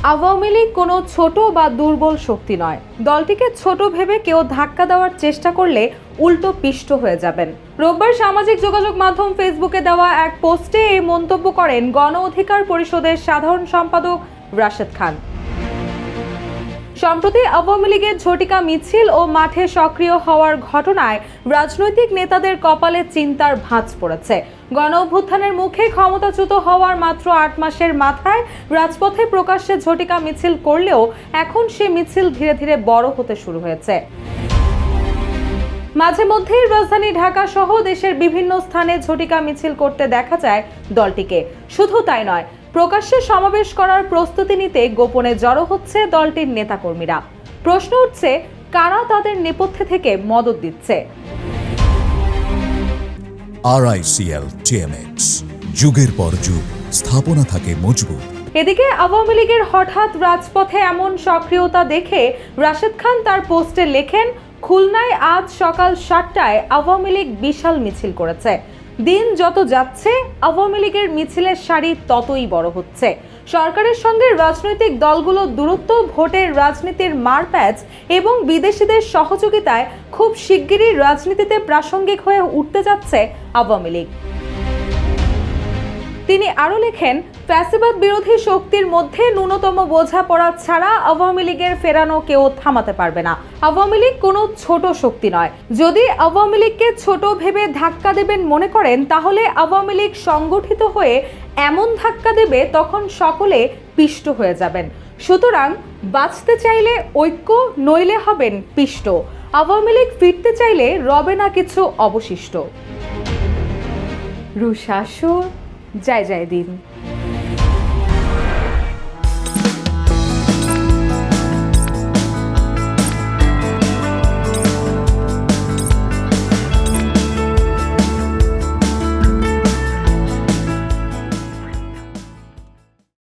আওয়ামী লীগ কোনো ছোট বা দুর্বল শক্তি নয়। দলটিকে ছোট ভেবে কেউ ধাক্কা দেওয়ার চেষ্টা করলে উল্টো পিষ্ট হয়ে যাবেন। রোববার সামাজিক যোগাযোগ মাধ্যম ফেসবুকে দেওয়া এক পোস্টে এই মন্তব্য করেন গণ অধিকার পরিষদের সাধারণ সম্পাদক রাশেদ খান। সম্প্রতি আওয়ামী লীগের ঝটিকা মিছিল ও মাঠে সক্রিয় হওয়ার ঘটনায় রাজনৈতিক নেতাদের কপালে চিন্তার ভাঁজ পড়েছে। গণ অভ্যুত্থানের মুখে ক্ষমতাচ্যুত হওয়ার মাত্র ৮ মাসের মাথায় রাজপথে প্রকাশ্যে ঝটিকা মিছিল করলেও এখন সে মিছিল ধীরে ধীরে বড় হতে শুরু হয়েছে। মাঝে মধ্যেই রাজধানী ঢাকা সহ দেশের বিভিন্ন স্থানে ঝটিকা মিছিল করতে দেখা যায় দলটিকে। শুধু তাই নয়, প্রকাশ্যে সমাবেশ করার প্রস্তুতি নিতে গোপনে জড়ো হচ্ছে দলটির নেতাকর্মীরা। প্রশ্ন উঠছে, কারা তাদের নেপথ্যে থেকে মদদ দিচ্ছে? RICL TMX, যুগের পর যুগ স্থাপনা থাকে মজবুত। এদিকে আওয়ামী লীগের হঠাৎ রাজপথে এমন সক্রিয়তা দেখে রাশেদ খান তার পোস্টে লেখেন, খুলনায় আজ সকাল 7টায় আওয়ামী লীগ বিশাল মিছিল করেছে। দিন যত যাচ্ছে আওয়ামী লীগের মিছিলের সারি ততই বড় হচ্ছে। সরকারের সঙ্গে রাজনৈতিক দলগুলোর দূরত্ব, ভোটের রাজনীতির মারপ্যাচ এবং বিদেশিদের সহযোগিতায় খুব শিগগিরই রাজনীতিতে প্রাসঙ্গিক হয়ে উঠতে যাচ্ছে আওয়ামী লীগ। তিনি আরও লেখেন, ফ্যাসিবাদ বিরোধী শক্তির মধ্যে ন্যূনতম বোঝাপড়া ছাড়া আওয়ামী লীগের ফেরানো কেউ থামাতে পারবে না। আওয়ামী লীগ কোনো ছোট শক্তি নয়। যদি আওয়ামী লীগকে ছোট ভেবে ধাক্কা দেবেন মনে করেন, তাহলে আওয়ামী লীগ সংগঠিত হয়ে এমন ধাক্কা দেবে তখন সকলে পিষ্ট হয়ে যাবেন। সুতরাং বাঁচতে চাইলে ঐক্য, নইলে হবেন পিষ্ট। আওয়ামী লীগ ফিরতে চাইলে রবে না কিছু অবশিষ্ট। রুশাসুর জয় জয় দিন।